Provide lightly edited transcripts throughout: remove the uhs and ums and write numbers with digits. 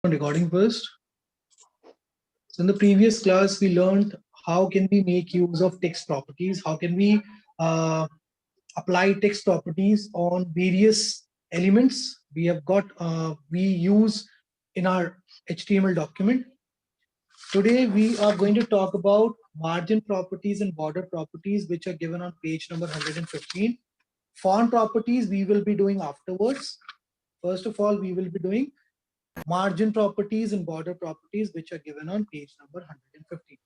Recording first. So in the previous class, we learned how can we make use of text properties, how can we apply text properties on various elements we use in our HTML document. Today we are going to talk about margin properties and border properties, which are given on page number 115. Font properties we will be doing afterwards. First of all, we will be doing margin properties and border properties, which are given on page number 115.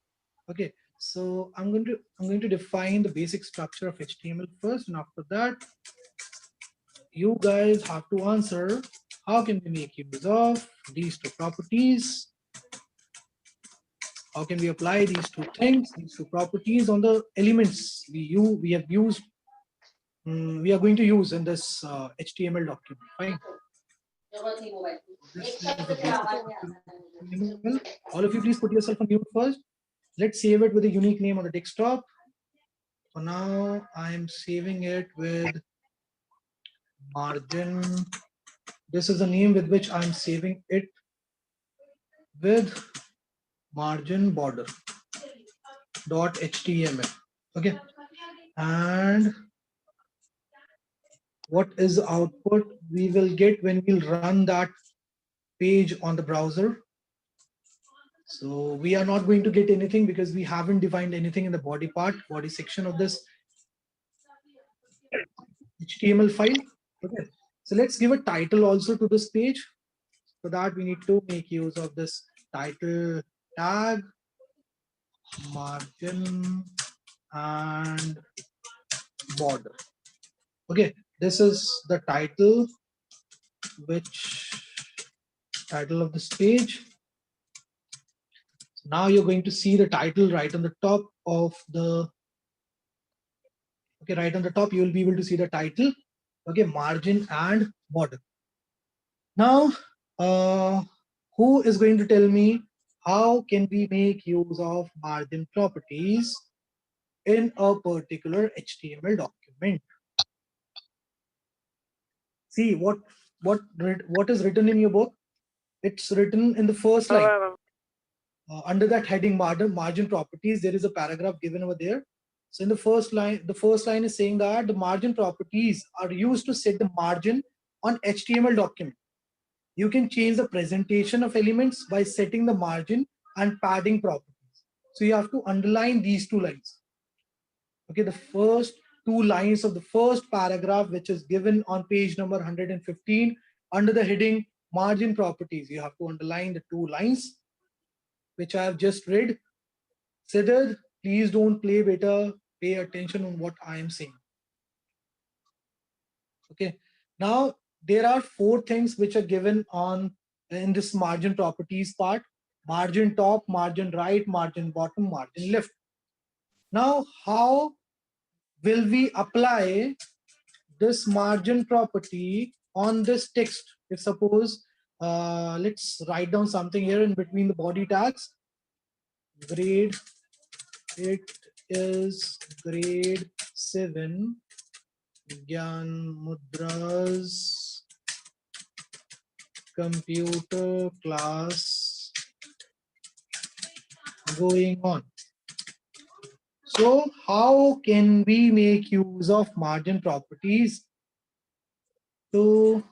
Okay, so I'm going to define the basic structure of HTML first, and after that you guys have to answer how can we make use of these two properties, how can we apply these two things, these two properties on the elements we have used, we are going to use in this HTML document. Fine. This is the basic structure of HTML. All of you, please put yourself on mute first. Let's save it with a unique name on the desktop. For now, I'm saving it with margin. This is the name with which I'm saving it, with margin border .html. Okay, and what is the output we will get when we'll run that page on the browser? So we are not going to get anything because we haven't defined anything in the body section of this HTML file. Okay, so let's give a title also to this page. For that, we need to make use of this title tag, margin, and border. Okay, this is the title of this page. So now you're going to see the title right on the top of the, okay, right on the top, you will be able to see the title, okay, margin and border. Now, who is going to tell me how can we make use of margin properties in a particular HTML document? See what is written in your book. It's written in the first line. Under that heading margin properties, there is a paragraph given over there. So in the first line is saying that the margin properties are used to set the margin on HTML document. You can change the presentation of elements by setting the margin and padding properties. So you have to underline these two lines. Okay, the first two lines of the first paragraph, which is given on page number 115 under the heading margin properties. You have to underline the two lines which I have just read. Siddharth, please don't play better. Pay attention on what I am saying. Okay, now there are four things which are given in this margin properties part: margin top, margin right, margin bottom, margin left. Now, how will we apply this margin property on this text? If suppose, let's write down something here in between the body tags. Grade, it is grade 7 Gyan Mudra's computer class going on. So how can we make use of margin properties to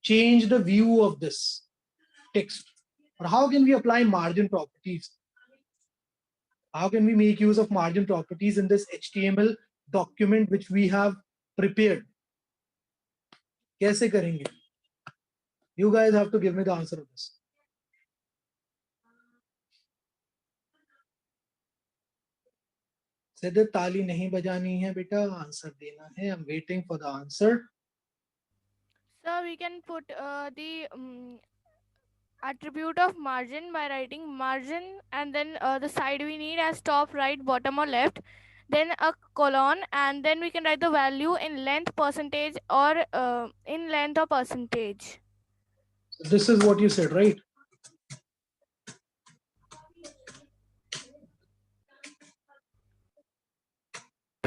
change the view of this text? Or how can we apply margin properties? How can we make use of margin properties in this HTML document which we have prepared? कैसे करेंगे? You guys have to give me the answer of this. सिर्फ ताली नहीं बजानी है बेटा, answer देना है. I'm waiting for the answer. So we can put the attribute of margin by writing margin, and then the side we need as top, right, bottom or left, then a colon, and then we can write the value in length, percentage, or in length or percentage. So this is what you said, right?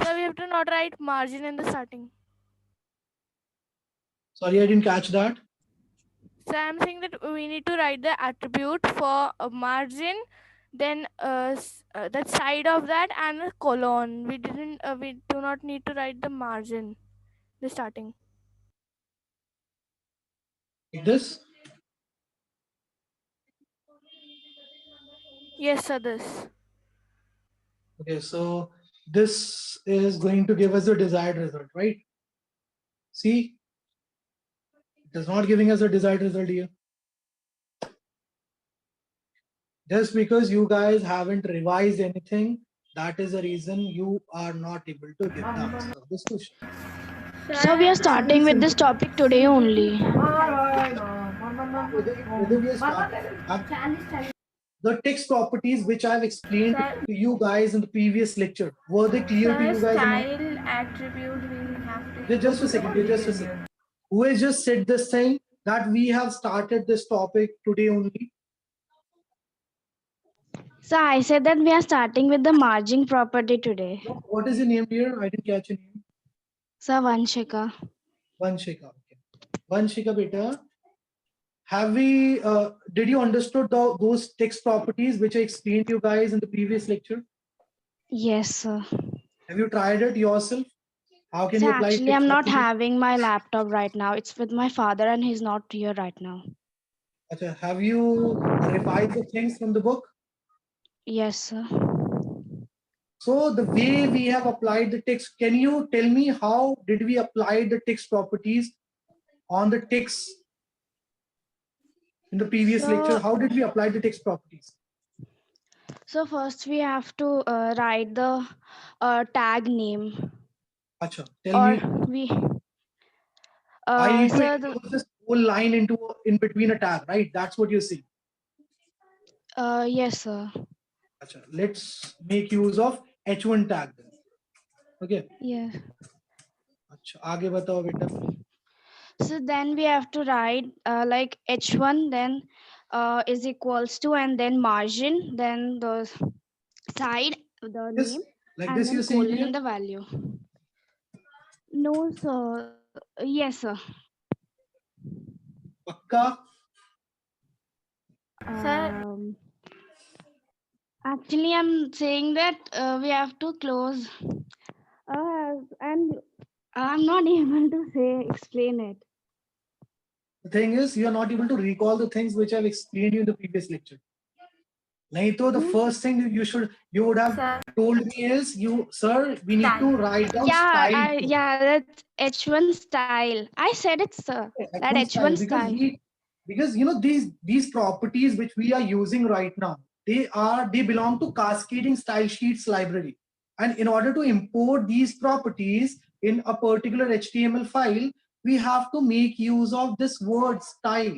So we have to not write margin in the starting. Sorry, I didn't catch that. So I'm saying that we need to write the attribute for a margin, then that side of that and a colon. We do not need to write the margin, the starting. Like this. Yes, sir, this. Okay, so this is going to give us the desired result, right? See, it is not giving us a desired result here. Just because you guys haven't revised anything, that is the reason you are not able to give the answer of this question. So we are This is very starting with this simple. topic today only. Whether we are the text properties which I've explained to you guys in the previous lecture, were they clear to you guys or not? Style attribute we have to Just a second, just a second. Who has just said this thing that we have started this topic today only? So I said that we are starting with the margin property today. What is your name here? I didn't catch your name. So Vanshika. Vanshika. Okay. Vanshika, beta. Have we? Did you understood those text properties which I explained to you guys in the previous lecture? Yes, sir. Have you tried it yourself? How can So you apply actually text I'm not properties? having my laptop right now. It's with my father and he's not here right now. Achha, have you revised the things from the book? Yes, sir. So the way we have applied the text, can you tell me how did we apply the text properties on the text in the previous lecture? How did we apply the text properties? So first we have to write the tag name. Achha, tell Or me. we I need to so enclose this whole line in between a tag, right? That's what you see. yes, sir. Achha, let's make use of H1 tag then. Okay. Yeah. अच्छा आगे बताओ बेटा. So then we have to write like h1 then is equals to and then margin then the side the Yes, name like and this then you're seeing colon here. and the value. No, sir. Yes, sir. पक्का. Um, Actually, I'm saying that we have to close, and I'm not able to explain it. The thing is, you are not able to recall the things which I've explained you in the previous lecture. नहीं तो the first thing you would have told me is sir, we need to write down style. Yeah, that's H1 style. I said it, sir. That H1 H1 style style. because you know these properties which we are using right now, they belong to cascading style sheets library, and in order to import these properties in a particular HTML file, we have to make use of this word style.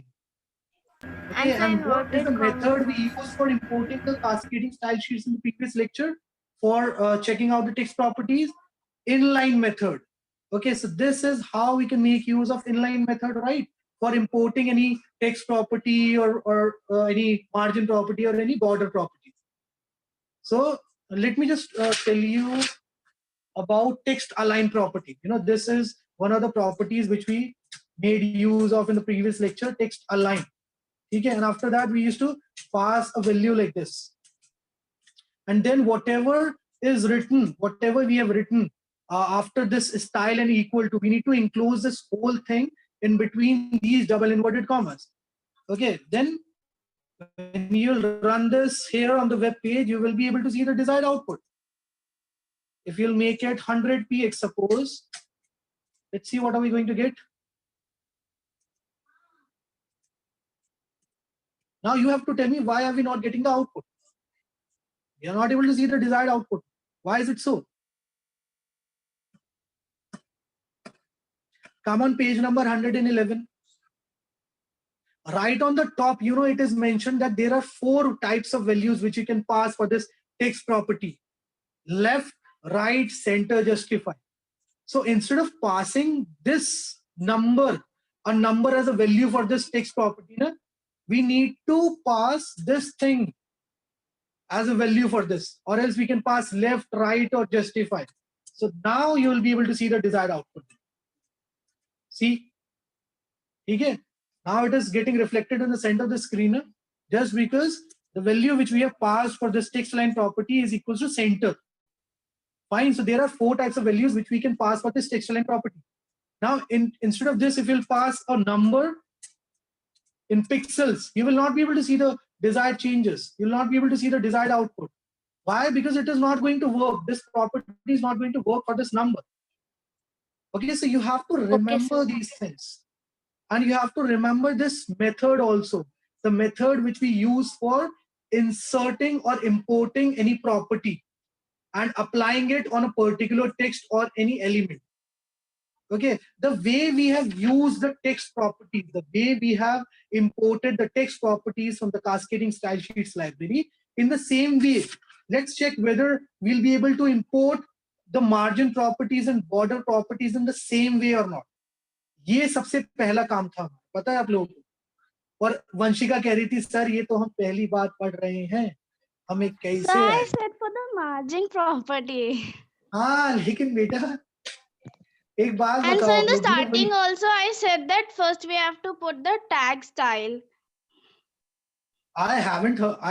Okay, and what is the method we use for importing the cascading style sheets in the previous lecture for checking out the text properties? Inline method. Okay, so this is how we can make use of inline method, right? For importing any text property or any margin property or any border property. So let me just tell you about text align property. You know, this is one of the properties which we made use of in the previous lecture, text align. Okay, and after that we used to pass a value like this, and then whatever is written, whatever we have written after this style and equal to, we need to enclose this whole thing in between these double inverted commas. Okay, then when you'll run this here on the web page, you will be able to see the desired output. If you'll make it 100px, suppose, let's see what are we going to get. Now you have to tell me, why are we not getting the output? We are not able to see the desired output. Why is it so? Come on page number 111. Right on the top, you know, it is mentioned that there are 4 types of values which you can pass for this text property: left, right, center, justify. So instead of passing this number, a number as a value for this text property, we need to pass this thing as a value for this, or else we can pass left, right, or justify. So now you will be able to see the desired output. See? Okay? Now it is getting reflected in the center of the screen just because the value which we have passed for this text line property is equal to center. Fine. So there are 4 types of values which we can pass for this text line property. Now, instead of this, if you'll pass a number in pixels, you will not be able to see the desired changes. You will not be able to see the desired output. Why? Because it is not going to work. This property is not going to work for this number. Okay, so you have to remember these things. And you have to remember this method also. The method which we use for inserting or importing any property and applying it on a particular text or any element. Okay, the way we have used the text properties, the way we have imported the text properties from the cascading style sheets library, in the same way, let's check whether we'll be able to import the margin properties and border properties in the same way or not. ये सबसे पहला काम था, पता है आप लोगों को? और वंशिका कह रही थी सर ये तो हम पहली बार पढ़ रहे हैं, हमें कैसे So I said for the margin property. हाँ लेकिन बेटा एक बात And बताओ so in आप the लोग, starting also I said that first we have to put the tag style. I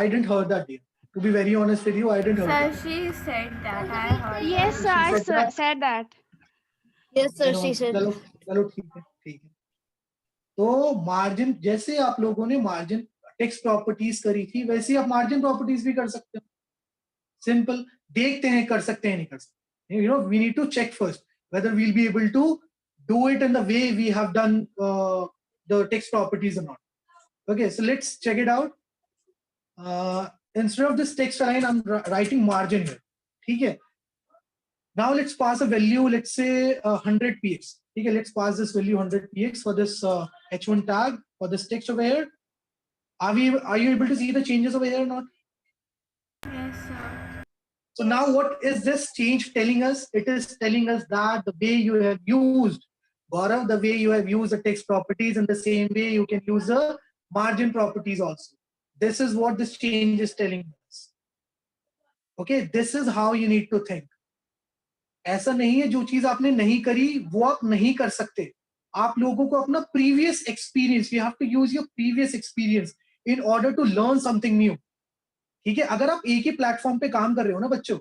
didn't heard that dear. To be very honest with you, I didn't heard that. Sir, she said that. I heard Yes, that. sir, She I said that. said that. Yes, sir, she said. चलो चलो ठीक है ठीक है. तो margin जैसे आप लोगों ने मार्जिन टेक्स्ट प्रॉपर्टीज करी थी वैसे ही आप मार्जिन प्रॉपर्टीज भी कर सकते हो. सिंपल. देखते हैं कर सकते हैं नहीं कर सकते. You know, we need to check first whether we'll be able to do it in the way we have done the text properties or not. Okay, so let's check it out. Instead of this text line, I'm writing margin here. ठीक है. Now let's pass a value, let's say 100 px. Okay, let's pass this value 100 px for this h1 tag for this text over here. Are you able to see the changes over here or not? Yes, sir. So now what is this change telling us? It is telling us that the way you have used, Gaurav, the way you have used the text properties, in the same way you can use the margin properties also. This is what this change is telling us. Okay, this is how you need to think. ऐसा नहीं है जो चीज आपने नहीं करी वो आप नहीं कर सकते. आप लोगों को अपना previous experience, you have to use your previous experience in order to learn something new. ठीक है, अगर आप एक ही प्लेटफॉर्म पे काम कर रहे हो ना बच्चों,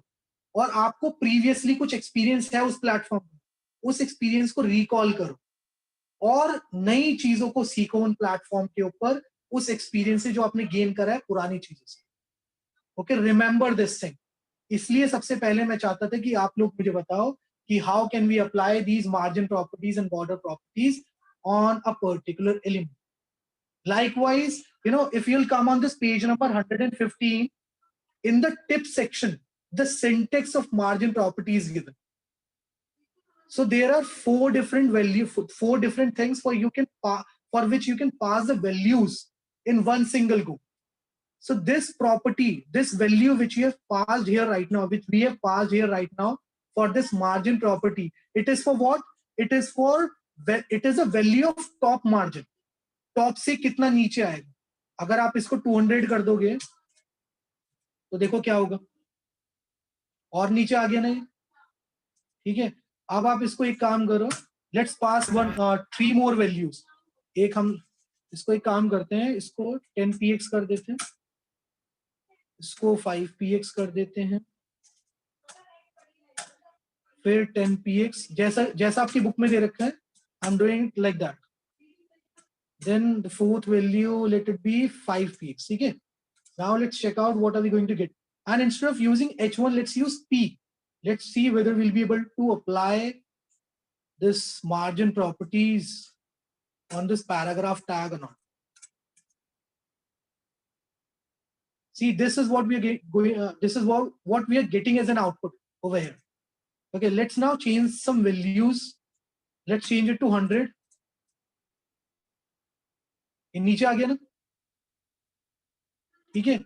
और आपको प्रीवियसली कुछ एक्सपीरियंस है उस प्लेटफॉर्म पे, उस एक्सपीरियंस को रिकॉल करो और नई चीजों को सीखो उन प्लेटफॉर्म के ऊपर, उस एक्सपीरियंस से जो आपने गेन करा है पुरानी चीजों से. Okay, remember this thing. इसलिए सबसे पहले मैं चाहता था कि आप लोग मुझे बताओ कि how can we apply these margin properties and border properties on a particular element. Likewise, you know, if you'll come on this page number 115, in the tip section, the syntax of margin property is given. So there are 4 different values, 4 different things for which you can pass the values in one single go. So this property, this value which you have passed here right now, which we have passed here right now for this margin property, it is for what? It is a value of top margin. Top से कितना नीचे आएगा. अगर आप इसको 200 कर दोगे तो देखो क्या होगा, और नीचे आ गया नहीं. ठीक है, अब आप इसको एक काम करो, लेट्स पास 3 मोर वैल्यूज. एक हम इसको एक काम करते हैं, इसको 10 px कर देते हैं, इसको 5 px कर देते हैं, फिर 10 px, जैसा आपकी बुक में दे रखा है. I am doing like that. Then the 4th value, let it be 5 px. Okay, now let's check out what are we going to get. And instead of using h1, let's use p. Let's see whether we'll be able to apply this margin properties on this paragraph tag or not. See, this is what we are this is what we are getting as an output over here. Okay, let's now change some values. Let's change it to 100. नीचे आ गया ना. ठीक है,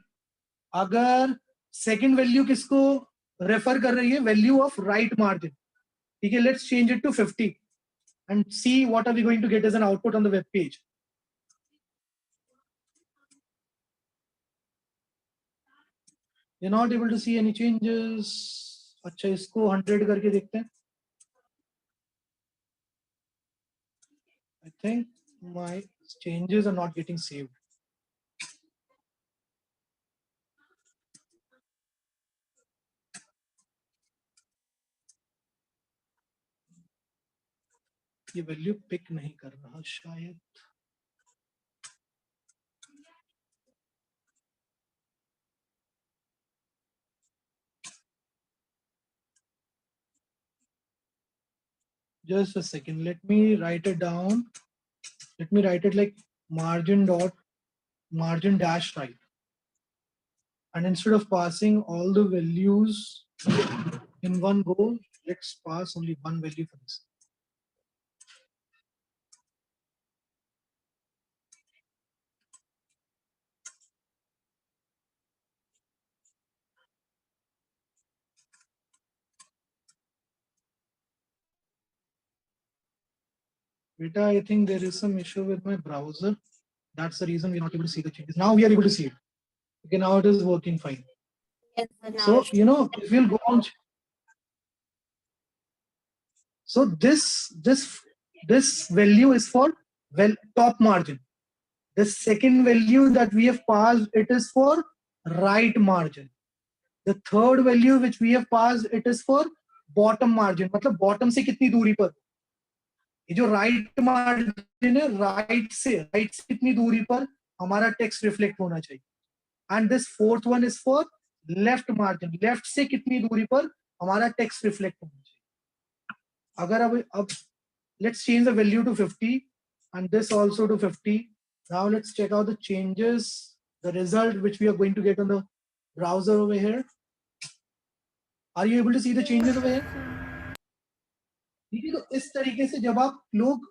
अगर second value किसको refer कर रही है? Value of right margin. ठीक है, let's change it to 50 and see what are we going to get as an output on the web page. You not able to see any changes. अच्छा, इसको 100 करके देखते हैं. I think my changes are not getting saved. ये value pick नहीं कर रहा शायद. Just a second, let me write it down. Let me write it like margin dash right. And instead of passing all the values in one go, let's pass only one value for this. Beta, I think there is some issue with my browser. That's the reason we're not able to see the changes. Now we are able to see it. Okay, now it is working fine. Yes, sir, now So, it's- you know, if we'll go on. So this value is for top margin. The second value that we have passed, it is for right margin. The third value which we have passed, it is for bottom margin. मतलब bottom से कितनी दूरी पर? ये जो right margin है, right से कितनी दूरी पर हमारा text reflect होना चाहिए. And this fourth one is for left margin. Left से कितनी दूरी पर हमारा text reflect होना चाहिए. अगर अब let's change the value to 50 and this also to 50. Now let's check out the changes, the result which we are going to get on the browser over here. Are you able to see the changes over here? ठीक है, तो इस तरीके से जब आप लोग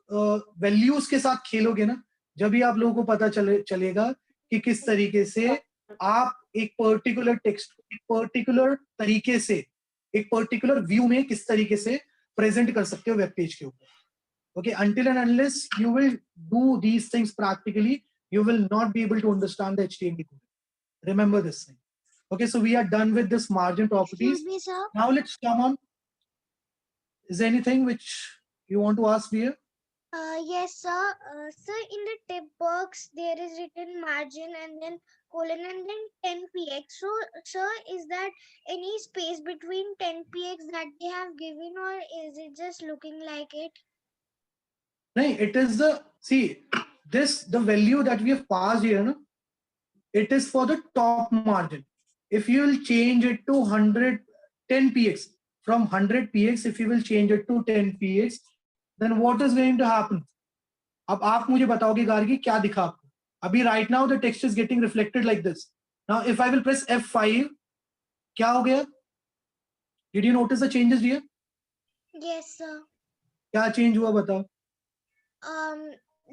values के साथ खेलोगे ना, जब भी आप लोगों को पता चलेगा कि किस तरीके से आप एक पर्टिकुलर टेक्स्ट एक पर्टिकुलर तरीके से एक पर्टिकुलर व्यू में किस तरीके से प्रेजेंट कर सकते हो वेब पेज के ऊपर. Okay, until and unless you will do these things practically, you will not be able to understand the HTML code. Remember this thing. Okay, so we are done with this margin properties. Excuse me, sir. Now let's come on. Is there anything which you want to ask here? Yes, sir. Sir, in the tip box, there is written margin and then colon and then 10px. So, sir, is that any space between 10px that they have given, or is it just looking like it? No, it is the, see, the value that we have passed here, no? It is for the top margin. If you will change it to 10px, from 100px, if you will change it to 10px, then what is going to happen? अब आप मुझे बताओगे गार्गी क्या दिखा आपको? अभी right now the text is getting reflected like this. Now if I will press F5, क्या हो गया? Did you notice the changes here? Yes, sir. क्या change हुआ बताओ?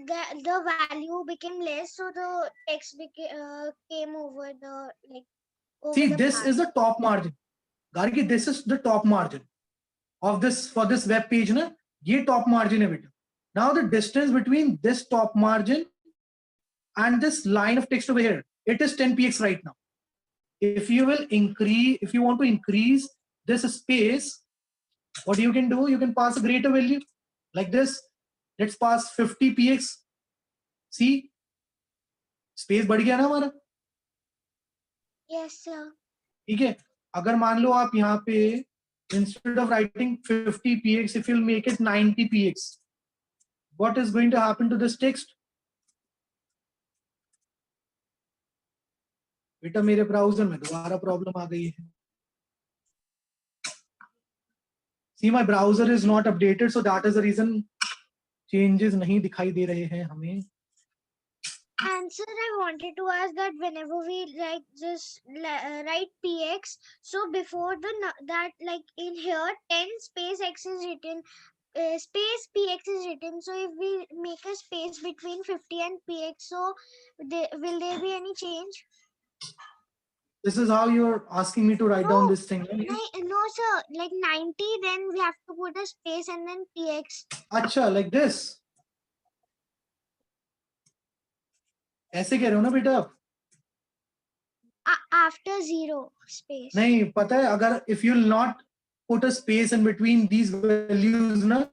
The value became less, so the text came over the See, this is the top margin. Gargi, this is the top margin of this for this web page. Na? Ye top margin hai beta. Now the distance between this top margin and this line of text over here, it is 10px right now. If you will increase, if you want to increase this space, what you can do, you can pass a greater value like this. Let's pass 50px. See, space बढ़ गया ना हमारा. Yes, sir. ठीक है, अगर मान लो आप यहाँ पे instead of writing 50px, if you'll make it 90px, what is going to happen to this text? बेटा मेरे ब्राउजर में दोबारा प्रॉब्लम आ गई है. See, my browser is not updated, so that is the reason changes नहीं दिखाई दे रहे हैं हमें. And sir, I wanted to ask that whenever we just write px, so before that in here 10 space x is written, space px is written. So if we make a space between 50 and px, so will there be any change? This is how you're asking me to write down this thing. No, sir. Like 90, then we have to put a space and then px. अच्छा, like this. ऐसे कह रहे हो ना बेटा आप? After 0 space. नहीं, पता है अगर if you will not put a space in between these values ना,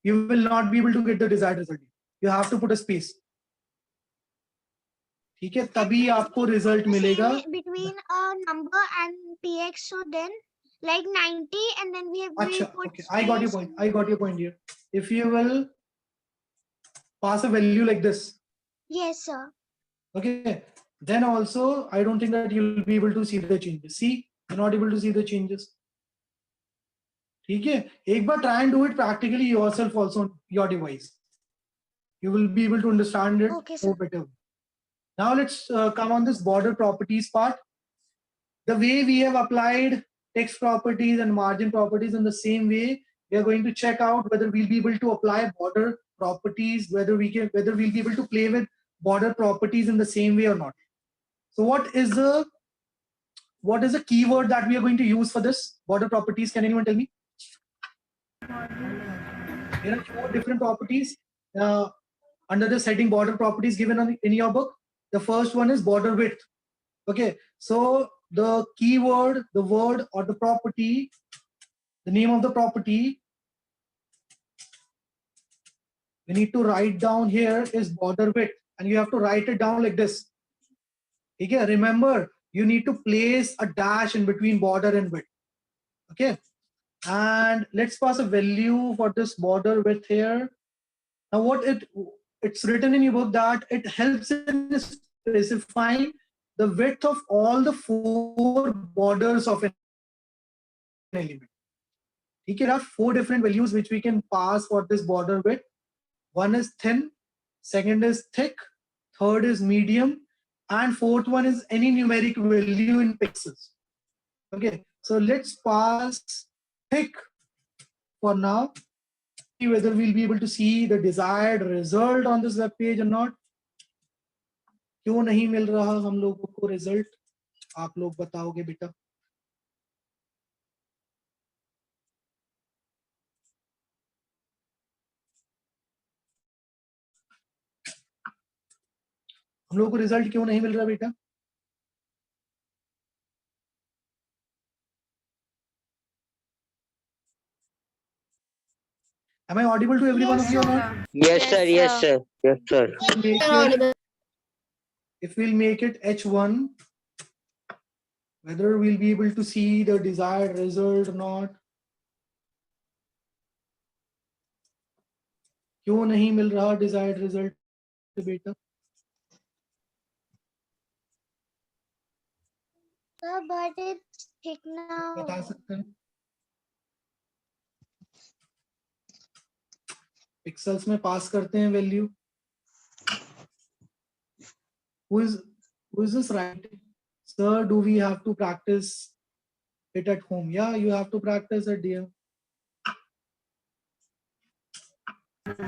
you will not be able to get the desired result. You have to put a space. ठीक है, तभी आपको रिजल्ट मिलेगा. between a number and px, so then like 90 and then we अच्छा, put okay, I got your space. point. I got your point here. If you will pass a value like this, Yes sir. okay, then also I don't think that you'll be able to see the changes. See, you're not able to see the changes. ठीक है, एक बार try and do it practically yourself also on your device. You will be able to understand it Okay, sir. better. Now let's come on this border properties part. The way we have applied text properties and margin properties, in the same way we are going to check out whether we'll be able to apply border properties, whether we'll be able to play with border properties in the same way or not. So what is the keyword that we are going to use for this border properties? Can anyone tell me? There are 4 different properties under this heading border properties given in your book. The first one is border width. Okay, so the keyword, the word or the property, the name of the property we need to write down here is border width, and you have to write it down like this. Okay, remember you need to place a dash in between border and width. Okay, and let's pass a value for this border width here. Now what it's written in your book that it helps in specifying the width of all the 4 borders of an element. Okay, there are 4 different values which we can pass for this border width. One is thin, second is thick, third is medium, and fourth one is any numeric value in pixels. Okay, so let's pass thick for now. See whether we'll be able to see the desired result on this web page or not. क्यों नहीं मिल रहा हम लोगों को result? आप लोग बताओगे बेटा. हम लोगों को रिजल्ट क्यों नहीं मिल रहा बेटा? Am I audible to every one of you or not? Yes, sir. Yes, sir. Yes, sir. If we'll make it H1, whether we'll be able to see the desired result or not. क्यों नहीं मिल रहा desired result बेटा? Sir, but it's thick now. बता सकते हैं? Pixels में पास करते हैं value. Who is this writing? Sir, do we have to practice it at home? Yeah, you have to practice it, dear.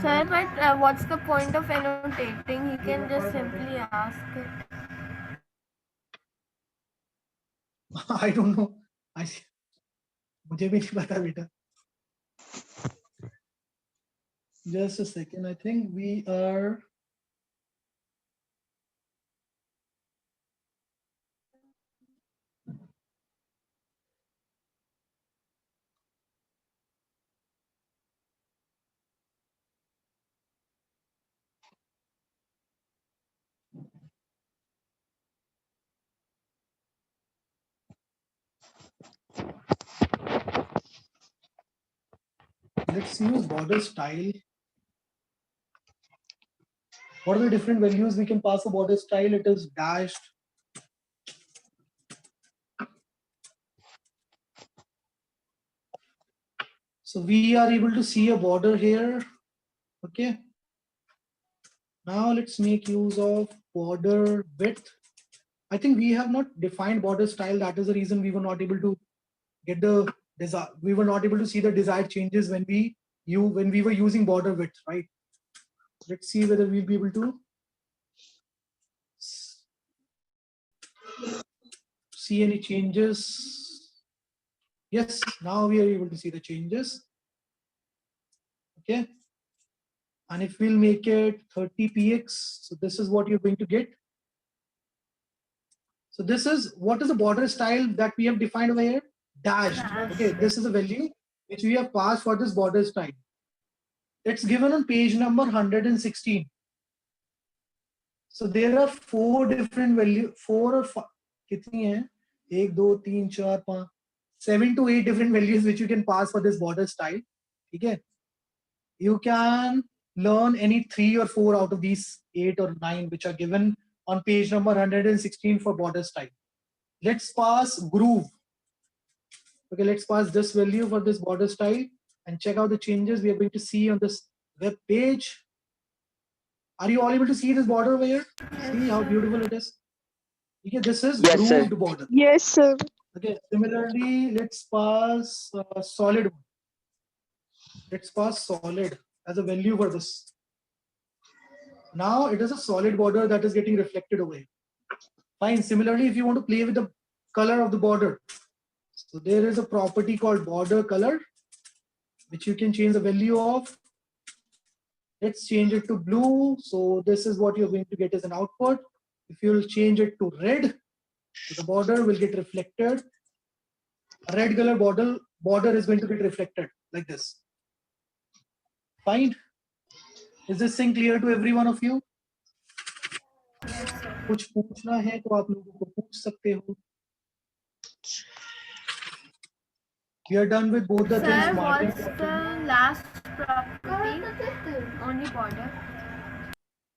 Sir, but what's the point of annotating? He can just simply ask it. I don't know. मुझे भी नहीं पता बेटा. Just a second. I think we are. Let's use border style. What are the different values we can pass a border style? It is dashed. So we are able to see a border here. Okay. Now let's make use of border width. I think we have not defined border style. That is the reason we were not able to get we were not able to see the desired changes when we were using border width, right? Let's see whether we'll be able to see any changes. Yes, now we are able to see the changes. Okay. And if we'll make it 30 px, so this is what you're going to get. So this is what is the border style that we have defined over here? Dashed. Okay, this is a value which we have passed for this border style. It's given on page number 116. So there are 4 different value, 4 or 5, कितनी है? 1, 2, 3, 4, 5, 7 to 8 different values which you can pass for this border style. Okay, you can learn any 3 or 4 out of these 8 or 9 which are given on page number 116 for border style. Let's pass groove. Okay, let's pass this value for this border style and check out the changes we are going to see on this web page. Are you all able to see this border over here? See how beautiful it is. Okay, this is Yes, sir. grooved border. Yes, sir. Okay, similarly, let's pass solid one. Let's pass solid as a value for this. Now it is a solid border that is getting reflected over here. Fine. Similarly, if you want to play with the color of the border, so there is a property called border color, which you can change the value of. Let's change it to blue. So this is what you're going to get as an output. If you'll change it to red, so the border will get reflected. A red color border is going to get reflected like this. Fine. Is this thing clear to every one of you? कुछ पूछना है तो आप लोगों को पूछ सकते हो. We are done with both the things. Sir, Margin what's property. the last property? Only border.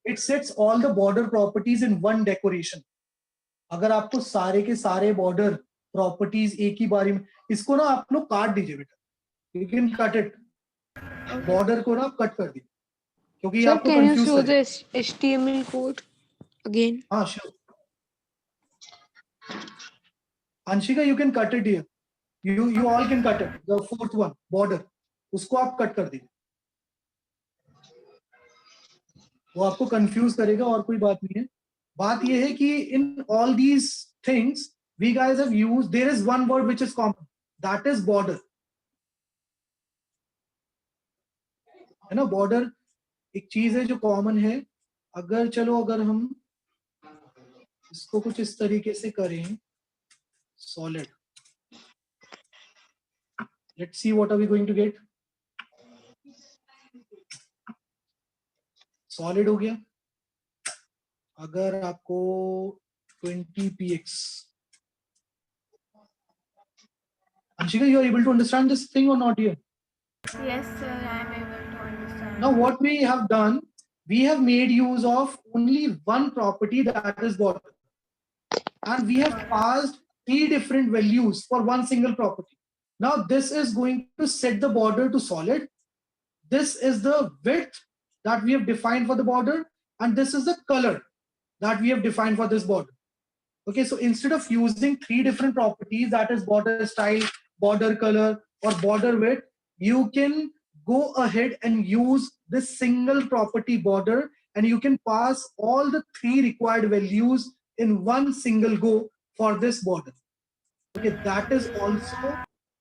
It sets all the border properties in one decoration. अगर आपको सारे के सारे border properties एक ही बारी में, इसको ना आप लोग काट दीजिए बेटा. You can cut it. Border को ना आप कट कर दीजिए, क्योंकि ये Sir, आपको can you confuse show करेगा. this HTML code again? हाँ, sure. Anshika, you can cut it here. You all can cut it. The 4th one, border, उसको आप कट कर दीजिए. वो आपको कंफ्यूज करेगा और कोई बात नहीं है. बात ये है कि in all these things we guys have used, there is one word which is common, that is border. है ना, border एक चीज है जो कॉमन है. अगर हम इसको कुछ इस तरीके से करें, solid, let's see what are we going to get. Solid हो गया. अगर आपको 20px, Anshika, you are able to understand this thing or not here? Yes, sir, I am able to understand. Now what we have done, we have made use of only one property, that is border, and we have passed 3 different values for one single property. Now this is going to set the border to solid. This is the width that we have defined for the border, and this is the color that we have defined for this border. Okay, so instead of using 3 different properties, that is border style, border color, or border width, you can go ahead and use this single property border, and you can pass all the 3 required values in one single go for this border. Okay, that is also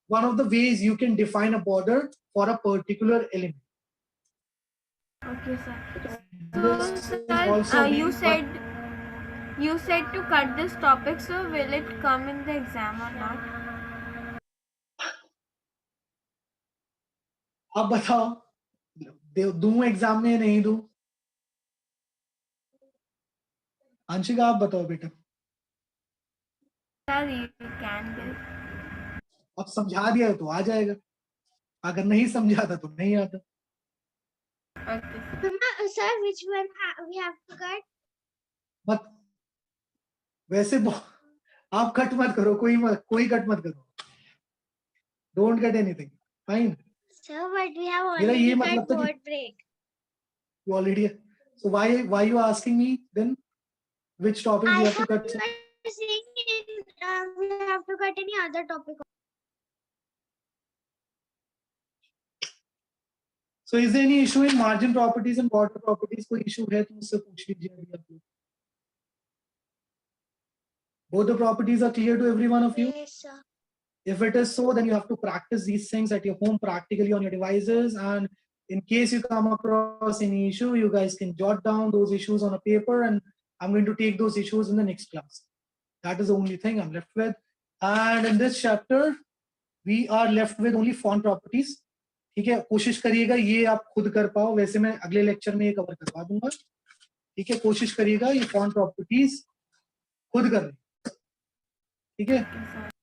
one of the ways you can define a border for a particular element. Okay, sir. This So, is also sir, being you said to cut this topic, so will it come in the exam or not? आप बताओ, दूं exam में नहीं दूं? अंशिका आप बताओ बेटा. Sir, you can give. अब समझा दिया तो आ जाएगा, अगर नहीं समझाता तो नहीं आता. Okay. Sir, which one we have to cut? मत वैसे आप कट मत करो, कोई कट मत करो. Don't cut anything. Fine. Sir, but we have मेरा already ये मतलब cut था कि word break. you already. So why you are asking me then? Which topic I you have to thought cut? you were saying we have to cut any other topic. So is there any issue in margin properties and border properties? कोई issue है तो मुझसे पूछ लीजिए अभी आप लोग. Both the properties are clear to every one of you? Yes, sir. If it is so, then you have to practice these things at your home practically on your devices. And in case you come across any issue, you guys can jot down those issues on a paper, and I'm going to take those issues in the next class. That is the only thing I'm left with. And in this chapter, we are left with only font properties. ठीक है, कोशिश करिएगा ये आप खुद कर पाओ. वैसे मैं अगले लेक्चर में ये कवर करवा दूंगा. ठीक है, कोशिश करिएगा ये फॉन्ट प्रॉपर्टीज खुद करनी, ठीक है।